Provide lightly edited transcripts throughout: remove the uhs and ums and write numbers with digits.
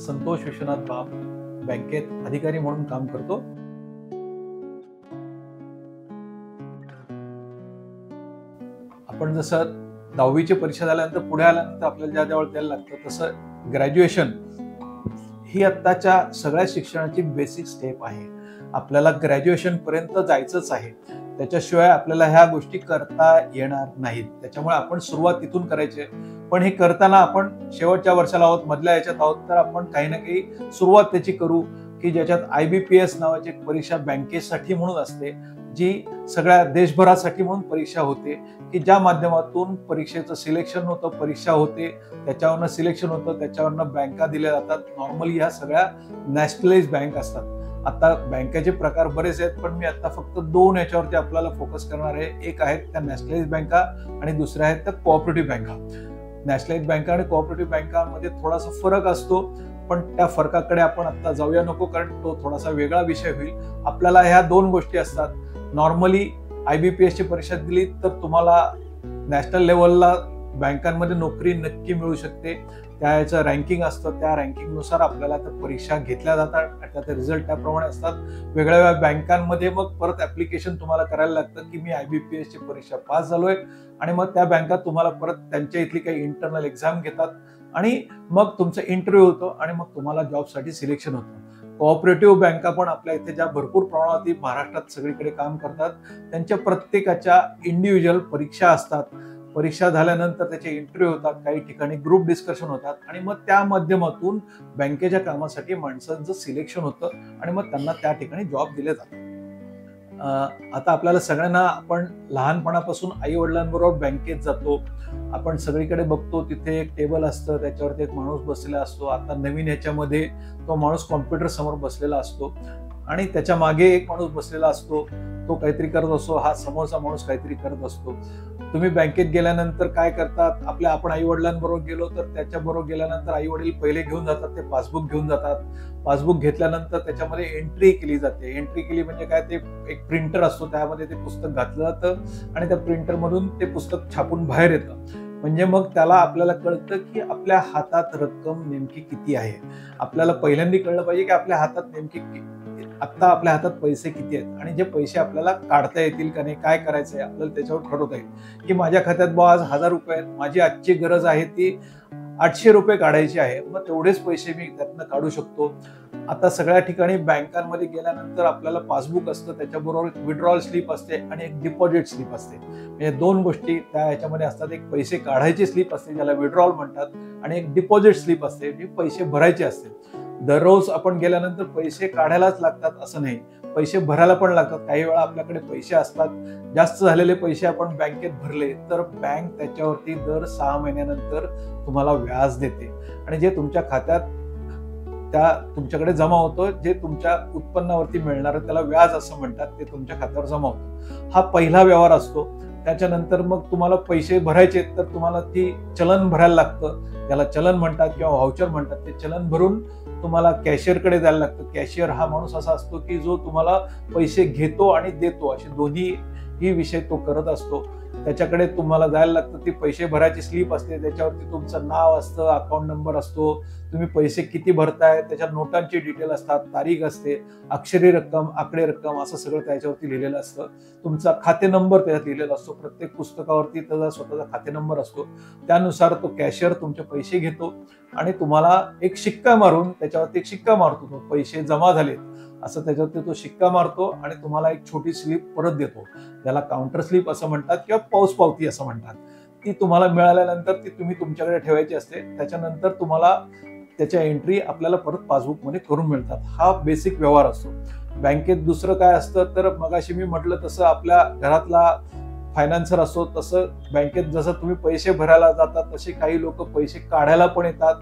संतोष विश्वनाथ बाब बँकेत अधिकारी म्हणून काम करतो। आपण जसं 10वीची परीक्षा झाल्यानंतर पुढे आल्यानंतर आपल्याला ज्या जवळ द्यायला लागतं तसं ग्रॅज्युएशन ही आत्ताच्या सगळ्या शिक्षणाची बेसिक स्टेप आहे। आपल्याला ग्रॅज्युएशन पर्यंत जायचंच आहे, त्याच्याशिवाय आपल्याला ह्या गोष्टी करता येणार नाहीत। त्याच्यामुळे आपण सुरुवात तिथून करायची आहे, पण हे करताना आपण शेवटच्या वर्षाला आहोत, मधल्या याच्यात आहोत, तर आपण काही ना काही सुरुवात त्याची करू की ज्याच्यात IBPS नावाची एक परीक्षा बँकेसाठी म्हणून असते, जी सगळ्या देशभरासाठी म्हणून परीक्षा होते, की ज्या माध्यमातून परीक्षेचं सिलेक्शन होतं, परीक्षा होते, त्याच्यावरनं सिलेक्शन होतं, त्याच्यावरनं बँका दिल्या जातात। नॉर्मली ह्या सगळ्या नॅशनलाइज बँक असतात। आता बँकेचे प्रकार बरेच आहेत, पण मी आता फक्त 2 याच्यावरती आपल्याला फोकस करणार आहे। एक आहेत त्या नॅशनलाइज बँका आणि दुसऱ्या आहेत त्या कोऑपरेटिव्ह बँका। नॅशनलाइज बँका आणि कोऑपरेटिव्ह बँकांमध्ये थोडासा फरक असतो, पण त्या फरकाकडे आपण आता जाऊया नको, कारण तो थोडासा वेगळा विषय होईल। आपल्याला ह्या 2 गोष्टी असतात। नॉर्मली IBPS ची परीक्षा दिली तर तुम्हाला नॅशनल लेवलला बँकांमध्ये नोकरी नक्की मिळू शकते। त्याचं रँकिंग असतं, त्या रँकिंगनुसार आपल्याला त्या परीक्षा घेतल्या जातात, त्याचे रिझल्ट त्याप्रमाणे असतात। वेगळ्या बँकांमध्ये मग परत ऍप्लिकेशन तुम्हाला करायला लागतं की मी IBPS ची परीक्षा पास झालोय, आणि मग त्या बँका तुम्हाला परत त्यांच्या इथली काही इंटरनल एक्झाम घेतात आणि मग तुमचा इंटरव्ह्यू होतो आणि मग तुम्हाला जॉबसाठी सिलेक्शन होतं। कोऑपरेटिव्ह बँका पण आपल्या इथे ज्या भरपूर प्रमाणात महाराष्ट्रात सगळीकडे काम करतात, त्यांच्या प्रत्येकाच्या इंडिव्हिज्युअल परीक्षा असतात। परीक्षा झाल्यानंतर त्याचे इंटरव्ह्यू होतात, काही ठिकाणी ग्रुप डिस्कशन होतात, आणि मग त्या माध्यमातून बँकेच्या कामासाठी माणसांचं सिलेक्शन होतं आणि मग त्यांना त्या ठिकाणी जॉब दिले जातात। आता आपल्याला सगळ्यांना, आपण लहानपणापासून आई वडिलांबरोबर बँकेत जातो, आपण सगळीकडे बघतो तिथे एक टेबल असतं, त्याच्यावरती एक माणूस बसलेला असतो। आता नवीन ह्याच्यामध्ये तो माणूस कॉम्प्युटर समोर बसलेला असतो आणि त्याच्या मागे एक माणूस बसलेला असतो, तो काहीतरी करत असतो, हा समोरचा माणूस काहीतरी करत असतो। तुम्ही बँकेत गेल्यानंतर काय करतात, आपण आई वडिलांबरोबर गेलो तर त्याच्याबरोबर गेल्यानंतर आई वडील पहिले घेऊन जातात, ते पासबुक घेऊन जातात। पासबुक घेतल्यानंतर त्याच्यामध्ये एंट्री केली जाते। एंट्री केली म्हणजे काय, ते एक प्रिंटर असतो, त्यामध्ये ते पुस्तक घातलं जातं आणि त्या प्रिंटर मधून ते पुस्तक छापून बाहेर येतं। म्हणजे मग त्याला आपल्याला कळतं की आपल्या हातात रक्कम नेमकी किती आहे। आपल्याला पहिल्यांदा कळलं पाहिजे की आपल्या हातात नेमकी आता आपल्या हातात पैसे किती आहेत, आणि जे पैसे आपल्याला काढता येतील का नाही, काय करायचंय आपल्याला त्याच्यावर ठरवता येईल की माझ्या खात्यात आज 1000 रुपये आहेत, माझी आजची गरज आहे ती 800 रुपये काढायची आहे, मग तेवढेच पैसे मी त्यातनं काढू शकतो। आता सगळ्या ठिकाणी बँकांमध्ये गेल्यानंतर आपल्याला पासबुक असतं, त्याच्याबरोबर विड्रॉल स्लिप असते आणि एक डिपॉझिट स्लिप असते। म्हणजे 2 गोष्टी त्या ह्याच्यामध्ये असतात। एक पैसे काढायची स्लिप असते ज्याला विड्रॉल म्हणतात, आणि एक डिपॉझिट स्लिप असते जी पैसे भरायचे असते। दररोज आपण गेल्यानंतर पैसे काढायलाच लागतात असं नाही, पैसे भरायला पण लागतात। काही वेळा आपल्याकडे पैसे असतात, जास्त झालेले पैसे आपण बँकेत भरले तर बँक त्याच्यावरती दर 6 महिन्यानंतर तुम्हाला व्याज देते, आणि जे तुमच्या खात्यात त्या तुमच्याकडे जमा होतं, जे तुमच्या उत्पन्नावरती मिळणार त्याला व्याज असं म्हणतात, ते तुमच्या खात्यावर जमा होतं। हा पहिला व्यवहार असतो। त्याच्यानंतर मग तुम्हाला पैसे भरायचे तर तुम्हाला ती चलन भरायला लागतं, त्याला चलन म्हणतात किंवा व्हाउचर म्हणतात। ते चलन भरून तुम्हाला कॅशियरकडे द्यायला लागतं। कॅशियर हा माणूस असा असतो की जो तुम्हाला पैसे घेतो आणि देतो, असे दोन्ही ही विषय तो करत असतो। त्याच्याकडे तुम्हाला जायला लागतं, ती पैसे भरायची स्लिप असते, त्याच्यावरती तुमचं नाव असतं, अकाउंट नंबर असतो, तुम्ही पैसे किती भरताय, त्याच्यात नोटांची डिटेल असतात, तारीख असते, अक्षरी रक्कम, आकडे रक्कम, असं सगळं त्याच्यावरती लिहिलेलं असतं। तुमचा खाते नंबर त्याच्यात लिहिलेला असतो, प्रत्येक पुस्तकावरती त्याचा स्वतःचा खाते नंबर असतो। त्यानुसार तो कॅशियर तुमचे पैसे घेतो आणि तुम्हाला एक शिक्का मारून, त्याच्यावरती एक शिक्का मारतो, तो पैसे जमा झालेत असं त्याच्यावरती तो शिक्का मारतो आणि तुम्हाला एक छोटी स्लिप परत देतो, त्याला काउंटर स्लिप असं म्हणतात किंवा पावती असं म्हणतात। ती तुम्हाला मिळाल्यानंतर ती तुम्ही तुमच्याकडे ठेवायची असते। त्याच्यानंतर तुम्हाला त्याच्या एंट्री आपल्याला परत पासबुक मध्ये करून मिळतात। हा बेसिक व्यवहार असतो। बँकेत दुसरं काय असतं तर मगाशी मी म्हटलं तसं आपल्या घरातला फायनान्सर असतो, तसं बँकेत जसं तुम्ही पैसे भरायला जातात तसे काही लोक पैसे काढायला पण येतात,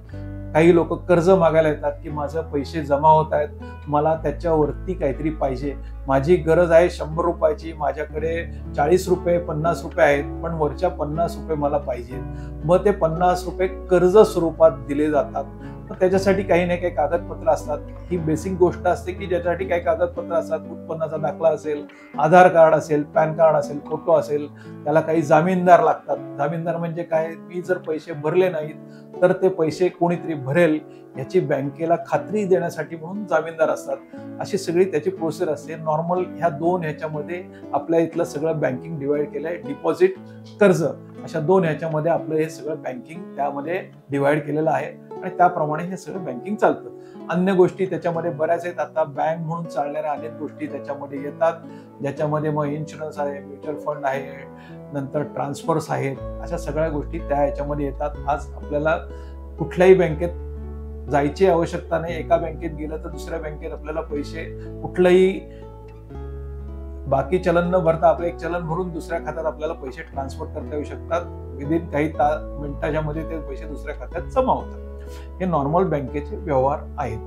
काही लोक कर्ज मागायला येतात की माझे पैसे जमा होत आहेत, मला त्याच्यावरती काहीतरी पाहिजे, माझी गरज आहे 100 रुपयाची, माझ्याकडे 40 रुपये 50 रुपये आहेत, पण वरच्या 50 रुपये मला पाहिजे। मग ते 50 रुपये कर्ज स्वरूपात दिले जातात तर त्याच्यासाठी काही ना काही कागदपत्र असतात. ही बेसिक गोष्ट असते की ज्याच्यासाठी काही कागदपत्र असतात. उत्पन्नाचा दाखला असेल, आधार कार्ड असेल, पॅन कार्ड असेल, फोटो असेल, त्याला काही जामीनदार लागतात. जामीनदार म्हणजे काय, मी जर पैसे भरले नाहीत तर ते पैसे कोणीतरी भरेल याची बँकेला खात्री देण्यासाठी म्हणून जामीनदार असतात. अशी सगळी त्याची प्रोसेस असते. नॉर्मल ह्या दोन ह्याच्यामध्ये आपल्या इथलं सगळं बँकिंग डिवाइड केलं आहे. डिपॉझिट, कर्ज अशा दोन ह्याच्यामध्ये आपलं हे सगळं बँकिंग त्यामध्ये डिवाइड केलेलं आहे आणि त्याप्रमाणे हे सगळं बँकिंग चालतं. अन्य गोष्टी त्याच्यामध्ये बऱ्याच आहेत. आता बँक म्हणून चालणाऱ्या अनेक गोष्टी त्याच्यामध्ये येतात, ज्याच्यामध्ये मग इन्शुरन्स आहे, म्युच्युअल फंड आहे, नंतर ट्रान्सफर्स आहेत, अशा सगळ्या गोष्टी त्या ह्याच्यामध्ये येतात. आज आपल्याला कुठल्याही बँकेत जायची आवश्यकता नाही. एका बँकेत गेलं तर दुसऱ्या बँकेत आपल्याला पैसे कुठलंही बाकी चलन न भरता आपलं एक चलन भरून दुसऱ्या खात्यात आपल्याला पैसे ट्रान्सफर करता येऊ शकतात. विदिन काही मिनिटाच्या मध्ये ते पैसे दुसऱ्या खात्यात जमा होतात. हे नॉर्मल बँकेचे व्यवहार आहेत.